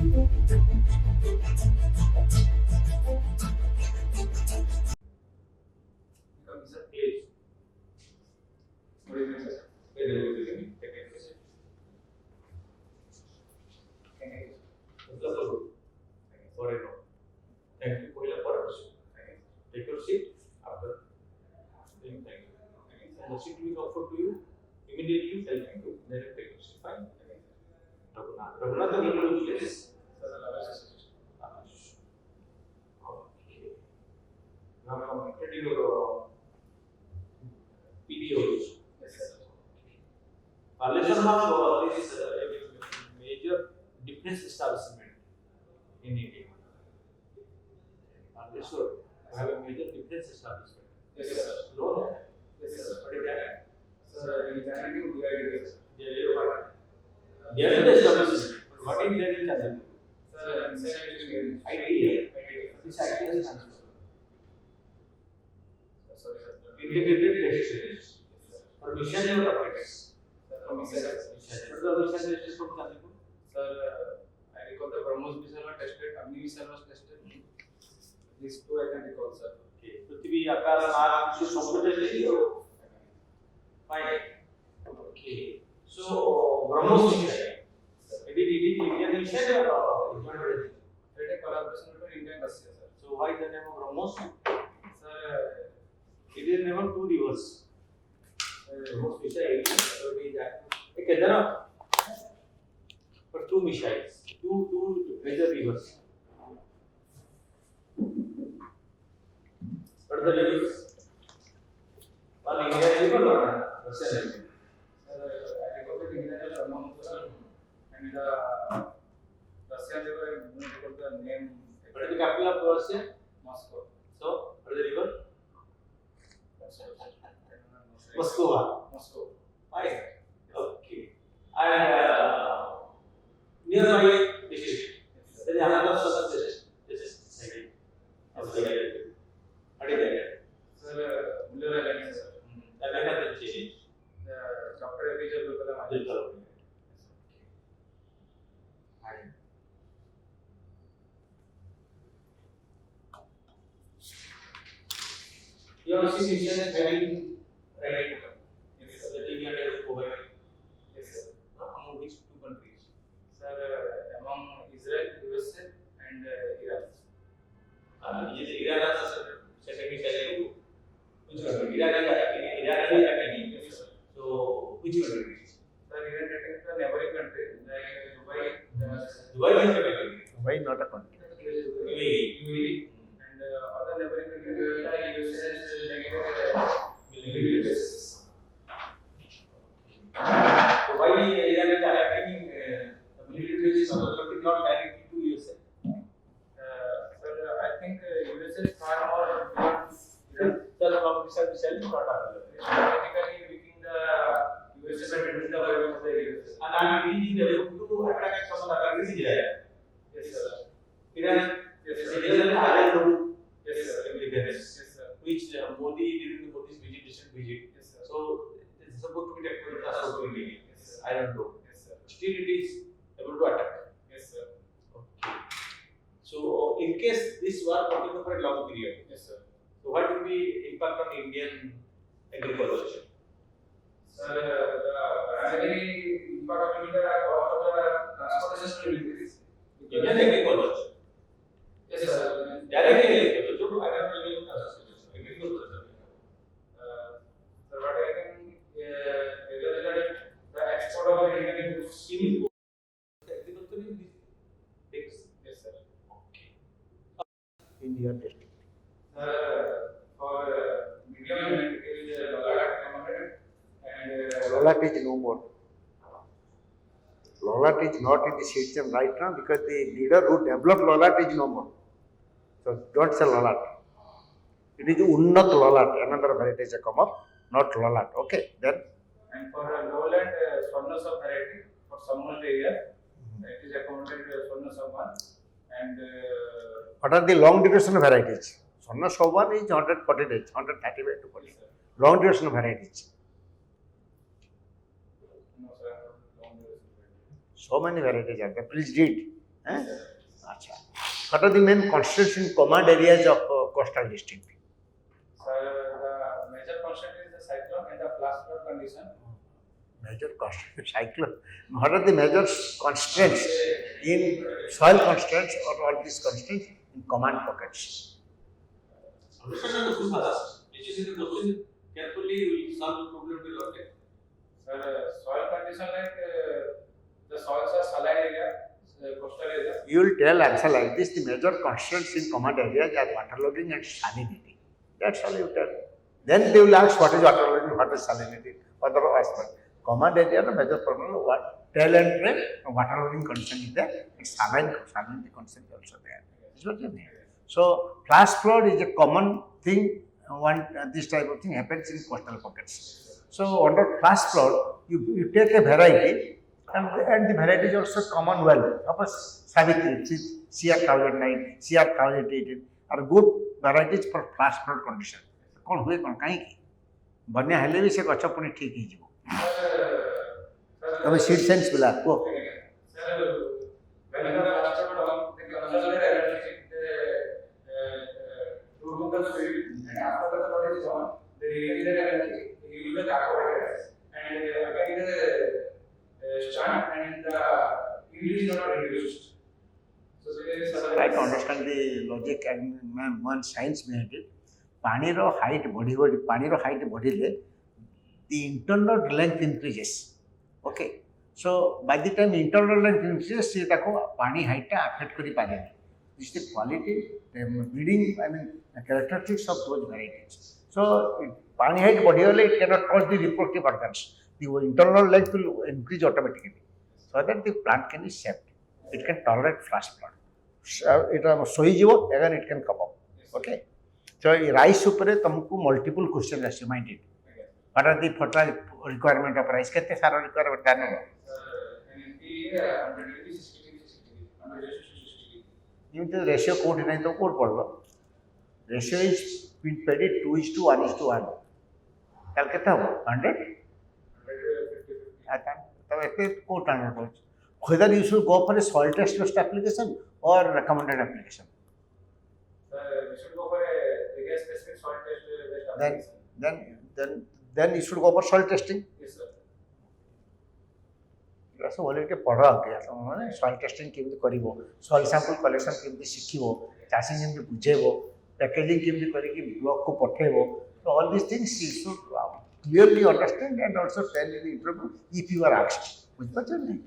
Becomes a place. What do you think, sir? Where they will begin technical session. Thank you. For a no. Thank you for your purpose. Take your seat after saying thank you. And the seat will be offered to you. Immediately you tell thank you. Then you take your seat. Fine. Raghunath. Raghunath, you will do this. Okay. Now completed your PDOs. Yes, sir. Violation of this major defense establishment in India. Sure. I have a major defense establishment. Yes, sir. Know that? Yes, sir. What is that? Sir, in China, you DID, sir. They are the establishment. What is there in China? Sir, IT. This IT is transfer. Sorry, sir. Integrated test. For mission or operations? For mission. What is the mission test from China? Sir, I recall the BrahMos missile was tested, Agni missile was tested. These two I can recall, sir. Okay. Prithvi, Akash, Mark, you completed it? Fine. Okay. So, BrahMos missile. It is Indian missile or Israeli? It is a collaboration between India and Russia, sir. So, why the name of BrahMos? Sir, it is name of two rivers. BrahMos missile. So, it is that. Okay, there are for two missiles, two major rivers. What are the rivers? One Indian river or Russian river? I recall the Indian river Brahmaputra and the Russian river. I recall the name. What is the capital of Russia? Moscow. So, what is the river? Moscow. Moscow. Fine. Okay. And nearby district. There is another such district. This is second of the area. What is that? Sir, Muller Island, sir. The name has been changed. Dr. APJ Abdul Kalam. You have seen missions having right? Yes, the TV under Kuwait. Yes, sir. Among which two countries? Sir, among Israel, USA, and Iran. Iran is second missile. Which country? Iran is attacking. Yes, sir. So, which country? Sir, Iran attacking the neighboring country like Dubai. Dubai is a country. Dubai not a country. UAE. And other neighboring countries like USA and military bases. So why Iran is attacking the military bases of the country not directly to USA? Sir, I think USA is far more towards Iran. From missile not available. Strategically making the USA between the world of the US. And I am reading the book to attack some other countries there. Yes, sir. Iran. Yes, sir. Iran is Iron. Yes, sir. Yes, sir. Which Modi during the Modi's recent visit. Yes, sir. So it is supposed to be technically transferred to India. Yes, sir. I don't know. Yes, sir. Still it is able to attack. Yes, sir. Okay. So in case this war continues for a long period. Yes, sir. So what will be impact on Indian agriculture? Sir, the primary impact will be the cost of the transportation will increase. Indian agriculture. Yes, sir. Directly agriculture. So I don't know agriculture. Sir, what I can the export of Indian goods in agriculture in these. Yes, sir. Okay. In your district. For medium it is Lolat and Lolat is no more. Lolat is not in the system right now because the leader who developed Lolat is no more. So don't say Lolat. It is Unnat Lolat. Another variety has come up, not Lolat. Okay, then. And for lowland Swarna variety for summer area, it is accommodated Swarna 1 and. What are the long duration varieties? Swarna 1 is 140 days, 135 to 40. Long duration varieties. No, sir. Long duration. So many varieties are there. Please read. हैं अच्छा what are the main constraints in command areas of coastal district? Sir, the major constraint is the cyclone and the flash flood condition. Major constraints cyclone what are the major constraints in soil constraints or all these constraints in command pockets? Understand the full process. Listening to the question carefully, you will solve the problem to your day. Sir, soil condition like the soils are saline area, coastal area. You will tell answer like this the major constraints in command areas are waterlogging and salinity. That's all you tell. Then they will ask what is waterlogging, what is salinity, other aspect. Command area the major problem what tail and trail waterlogging condition is there and salinity condition is also there. Is what you mean. So flash flood is a common thing. This type of thing happens in coastal pockets. So under flash flood you take a variety and the variety is also common well. Suppose Savitri, CR1009, CR1018 are good varieties for flash flood condition. कौन हुए कौन कहीं की बन्या हेले भी से गछ पुणी ठीक ही जीवो तबे सीड सेंस बिला को try to understand the logic and one science behind it. पानी रो हाइट बढ़िले the internal length increases. Okay, so by the time internal length increases से ताको पानी हाइट टा affect करी पारे. This is the quality, the breeding, I mean characteristics of those varieties. So पानी height बढ़िले it cannot cause the reproductive organs. The internal length will increase automatically, so that the plant can be saved. It can tolerate flash flood. It सोई जीवो again it can come up. Okay. So rice उपरे तुमको multiple questions आसे mind it. What are the fertile requirement of rice? कितने सारा requirement जाने लो? ये तो ratio कोड नहीं तो कोड पढ़ लो. Ratio is between paddy 2:1:1. कल कितना हुआ? 100? अच्छा, तो ऐसे कोड आना पड़े. Whether you should go for a soil test based application or recommended application. We should go for a gas specific soil test based application. Then you should go for soil testing. Yes, sir. So बोले के पढ़ा क्या तो मैंने soil testing केमती करिवो, soil sample collection केमती शिखिवो, चाषी केमती बुझेवो, packaging केमती करी कि block को पठेवो. So all these things you should clearly understand and also tell in the interview if you are asked. बुझ नहीं?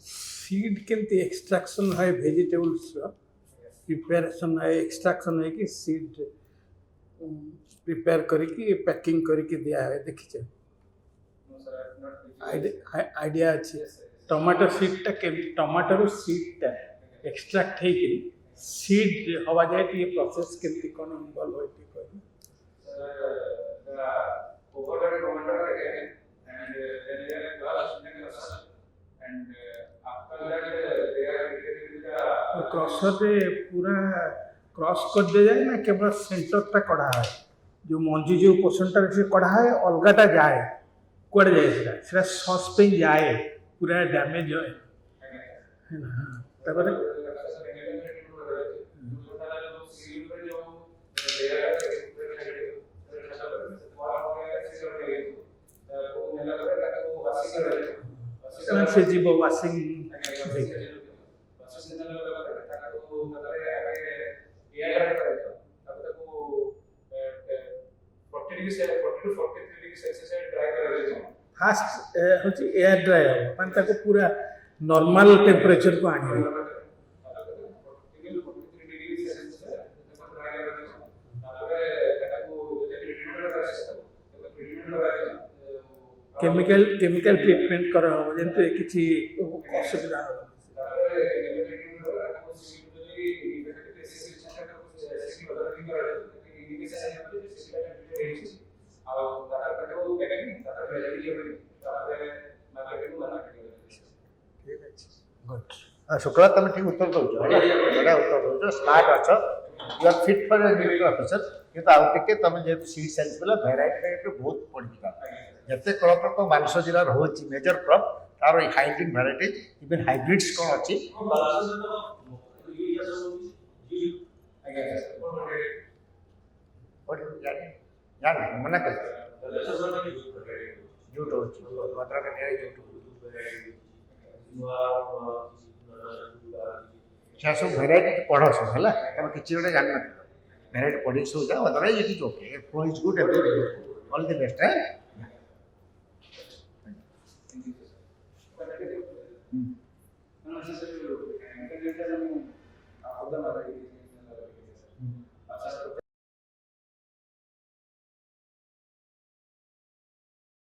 सीड केमती एक्सट्रैक्शन है वेजिटेबल्स प्रिपरेशन है एक्सट्रैक्शन है कि सीड प्रिपेयर करके पैकिंग करके दिया है देखिए No, sir, I have not visited. Idea अच्छी टमाटो सीडटा केमती टमाटो सीडटा एक्सट्रैक्ट है कि सीड हवा जाए तो ये प्रोसेस केमती कौन इन्वॉल्व होती है The overloaded tomato again, and then they are crushed in a crusher, and after that they are treated with the क्रॉसर रे पूरा क्रॉस कर दे जाए ना केवल सेंटरटा कढ़ा है जो मंजी जो पोर्शनटा से कढ़ा है अलगाटा जाए कुआड़े जाए सेटा सॉस पे जाए पूरा डैमेज है ना तापर से जीव वाशिंग फास्ट होची एयर ड्राई हो मान ताको पूरा नॉर्मल टेंपरेचर को आने केमिकल ट्रीटमेंट करा हो जेंते किछि असुविधा हो शुक्ला तुम ठीक उत्तर दौच बढ़िया उत्तर दौच स्मार्ट अच्छ you are fit for agriculture officer किंतु आउ टिके तुम जेहेतु सीड साइंस बोला वेराइटी बहुत पड़ी जिते क्रॉप तो मानस जिला होची मेजर क्रॉप तार हाइब्रिड भैराइटी इवन हाइब्रिड्स कौन अच्छी जान मना कर झूठ होची भद्रा का नहीं झूठ छह सब भैराइटी पढ़ो सब है तब किसी गोटे जान ना भैराइटी पढ़ी सब जाओ otherwise it is okay flow is good everything all the best है Thank you.